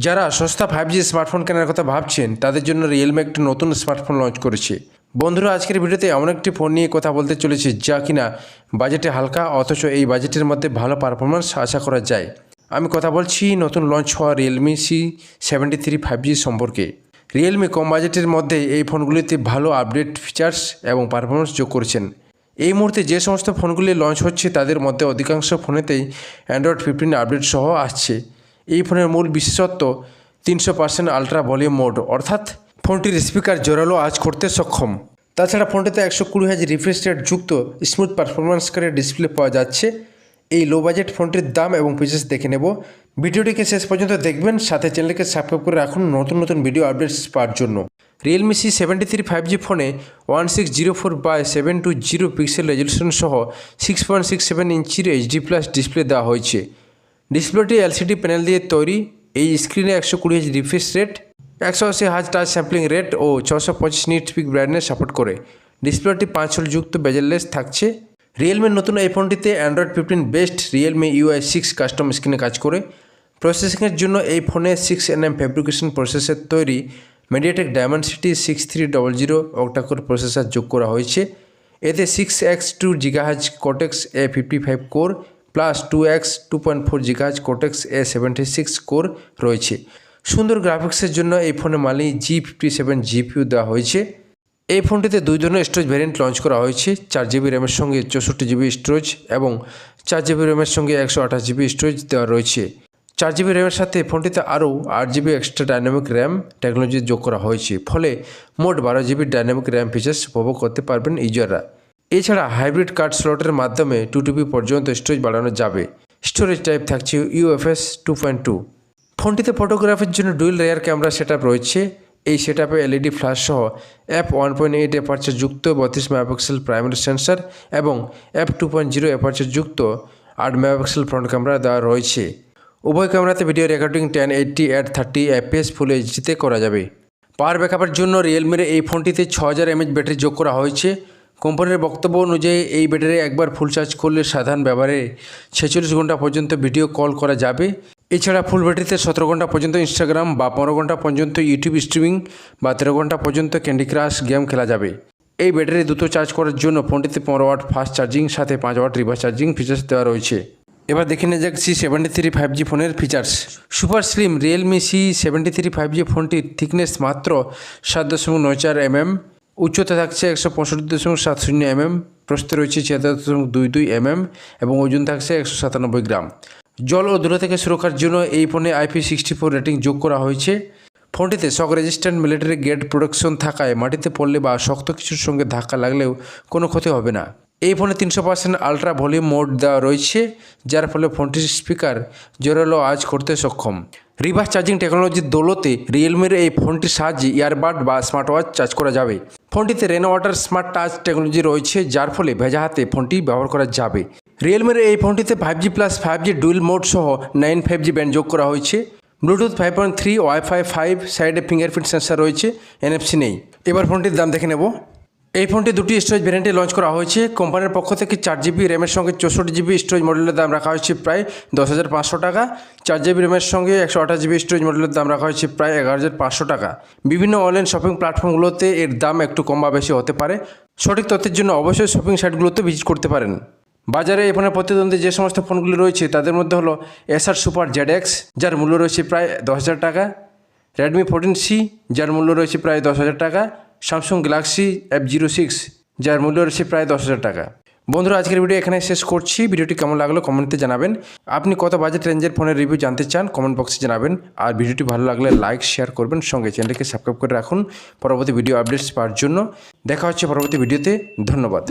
যারা সস্তা 5G smartphone কেনার কথা ভাবছেন তাদের জন্য রিয়েলমি একটি নতুন স্মার্টফোন লঞ্চ করেছে। বন্ধুরা, আজকের ভিডিওতে এমন একটি ফোন নিয়ে কথা বলতে চলেছি যা কিনা বাজেটে হালকা, অথচ এই বাজেটের মধ্যে ভালো পারফরমেন্স আশা করা যায়। আমি কথা বলছি নতুন লঞ্চ হওয়া রিয়েলমি C73 5G সম্পর্কে। রিয়েলমি কম বাজেটের মধ্যে এই ফোনগুলিতে ভালো আপডেট ফিচার্স এবং পারফরমেন্স যোগ করেছেন। এই মুহূর্তে যে সমস্ত ফোনগুলি লঞ্চ হচ্ছে তাদের মধ্যে অধিকাংশ ফোনেতেই অ্যান্ড্রয়েড 15 আপডেট সহ আসছে। এই ফোনের মূল বিশেষত্ব 300% আলট্রা ভলিউম মোড, অর্থাৎ ফোনটির স্পিকার জোরালো আওয়াজ করতে সক্ষম। তাছাড়া ফোনটিতে 120Hz রিফ্রেশ রেট যুক্ত স্মুথ পারফরমেন্সকারী ডিসপ্লে পাওয়া যাচ্ছে। এই লো বাজেট ফোনটির দাম এবং ফিচার্স দেখে নেব। ভিডিওটিকে শেষ পর্যন্ত দেখবেন, সাথে চ্যানেলকে সাবস্ক্রাইব করে রাখুন নতুন নতুন ভিডিও আপডেটস পাওয়ার জন্য। রিয়েলমি C73 5G ফোনে 1604x720 পিক্সেল রেজলিউশন সহ 6.67 ইঞ্চির HD+ ডিসপ্লে দেওয়া হয়েছে। ডিসপ্লেটি LCD প্যানেল দিয়ে তৈরি। এই স্ক্রিনে 120Hz refresh rate, 180Hz touch sampling rate ও 625 নিট পিক ব্রাইটনেস সাপোর্ট করে। ডিসপ্লেটি 5 হোল যুক্ত বেজেললেস থাকছে। রিয়েলমির নতুন এই ফোনটিতে Android 15 based Realme UI 6 custom স্ক্রিনে কাজ করে। প্রসেসিংয়ের জন্য এই ফোনে 6nm ফ্যাব্রিকেশন প্রসেসর তৈরি মিডিয়াটেক ডায়মেনসিটি 6300 অক্টাকোর প্রসেসর যোগ করা হয়েছে। এতে 6x2 GHz Cortex A55 core plus 2x 2.4 GHz Cortex A76 core রয়েছে। সুন্দর গ্রাফিক্সের জন্য এই ফোনে মালি G57 GPU দেওয়া হয়েছে। এই ফোনটিতে দুই ধরনের স্টোরেজ ভ্যারিয়েন্ট লঞ্চ করা হয়েছে। 4GB র্যামের সঙ্গে 64GB স্টোরেজ এবং 4GB র্যামের সঙ্গে 128GB স্টোরেজ দেওয়া রয়েছে। 4GB র্যামের সাথে ফোনটিতে আরও 8GB extra dynamic RAM technology যোগ করা হয়েছে, ফলে মোট 12GB ডাইনামিক র্যাম ফিচার্স উপভোগ করতে পারবেন ইউজাররা। এছাড়া হাইব্রিড কার্ড স্লটের মাধ্যমে 2TB পর্যন্ত স্টোরেজ বাড়ানো যাবে। স্টোরেজ টাইপ থাকছে UFS 2.2। ফোনটিতে ফটোগ্রাফির জন্য ডুয়েল রেয়ার ক্যামেরা সেটআপ রয়েছে। এই সেটআপে LED ফ্ল্যাশ সহ f1.8 অ্যাপারচার যুক্ত 32 মেগাপিক্সেল প্রাইমারি সেন্সর এবং f2.0 অ্যাপারচার যুক্ত 8 মেগাপিক্সেল ফ্রন্ট ক্যামেরা দেওয়া রয়েছে। উভয় ক্যামেরাতে ভিডিও রেকর্ডিং 1080 at 30 fps ফুল এইচডিতে করা যাবে। পাওয়ার ব্যাকআপের জন্য রিয়েলমির এই ফোনটিতে 6000 mAh ব্যাটারি যোগ করা হয়েছে। কোম্পানির বক্তব্য অনুযায়ী এই ব্যাটারি একবার ফুল চার্জ করলে সাধারণ ব্যবহারে 46 ঘন্টা পর্যন্ত ভিডিও কল করা যাবে। এছাড়া ফুল ব্যাটারিতে 17 ঘন্টা পর্যন্ত ইনস্টাগ্রাম বা 15 ঘন্টা পর্যন্ত ইউটিউব স্ট্রিমিং বা 13 ঘন্টা পর্যন্ত ক্যান্ডি ক্রাশ গেম খেলা যাবে। এই ব্যাটারি দ্রুত চার্জ করার জন্য ফোনটিতে 15 ওয়াট ফাস্ট চার্জিং সাথে 5 ওয়াট রিভার্স চার্জিং ফিচার্স দেওয়া রয়েছে। এবার দেখে নেওয়া যাক C73 5G ফোনের features. Super slim Realme C73 5G ফোনটির থিকনেস মাত্র 7.94 mm, উচ্চতা থাকছে 165.70 mm, প্রস্থ রয়েছে 76.22 mm এবং ওজন থাকছে 197 গ্রাম। জল ও ধুলো থেকে সুরক্ষার জন্য এই ফোনে IP64 রেটিং যোগ করা হয়েছে। ফোনটিতে শক রেজিস্ট্যান্ট মিলিটারি গ্রেড প্রোটেকশন থাকায় মাটিতে পড়লে বা শক্ত কিছুর সঙ্গে ধাক্কা লাগলেও কোনো ক্ষতি হবে না। এই ফোনে 300% আলট্রা ভলিউম মোড দেওয়া রয়েছে, যার ফলে ফোনটির স্পিকার জোরালো আওয়াজ করতে সক্ষম। রিভার্স চার্জিং টেকনোলজির দৌলতে রিয়েলমির এই ফোনটির সাহায্যে ইয়ারবাড বা স্মার্ট ওয়াচ চার্জ করা যাবে। ফোনটিতে rain water smart touch technology রয়েছে, যার ফলে ভেজা হাতে ফোনটি ব্যবহার করা যাবে। রিয়েলমির এই ফোনটিতে 5G plus 5G dual mode সহ 9 5G ব্যান্ড যোগ করা হয়েছে। ব্লুটুথ 5.3, ওয়াইফাই 5, সাইডে ফিঙ্গারপ্রিন্ট সেন্সর রয়েছে, NFC নেই। এবার ফোনটির দাম দেখে নেব। এই ফোনটি দুটি স্টোরেজ ভ্যারিয়েন্টে লঞ্চ করা হয়েছে। কোম্পানির পক্ষ থেকে 4GB র্যামের সঙ্গে 64GB স্টোরেজ মডেলের দাম রাখা হয়েছে প্রায় 10,500 টাকা। 4GB র্যামের সঙ্গে 128GB স্টোরেজ মডেলের দাম রাখা হয়েছে প্রায় 11,500 টাকা। বিভিন্ন অনলাইন শপিং প্ল্যাটফর্মগুলোতে এর দাম একটু কম বা বেশি হতে পারে। সঠিক তথ্যের জন্য অবশ্যই শপিং সাইটগুলোতে ভিজিট করতে পারেন। বাজারে এই ফোনের প্রতিদ্বন্দ্বী যে সমস্ত ফোনগুলি রয়েছে তাদের মধ্যে হলো Acer Super ZX, যার মূল্য রয়েছে প্রায় 10,000 টাকা, Redmi 14C, যার মূল্য রয়েছে প্রায় 10,000 টাকা, Samsung Galaxy F06, যার মূল্য রয়েছে প্রায় 10,000 টাকা। বন্ধুরা, আজকের ভিডিও এখানে শেষ করছি। ভিডিওটি কেমন লাগলো কমেন্টে জানাবেন। আপনি কত বাজেট রেঞ্জের ফোনের রিভিউ জানতে চান কমেন্ট বক্সে জানাবেন। আর ভিডিওটি ভালো লাগলে লাইক শেয়ার করবেন, সঙ্গে চ্যানেলটিকে সাবস্ক্রাইব করে রাখুন পরবর্তী ভিডিও আপডেটস পাওয়ার জন্য। দেখা হচ্ছে পরবর্তী ভিডিওতে। ধন্যবাদ।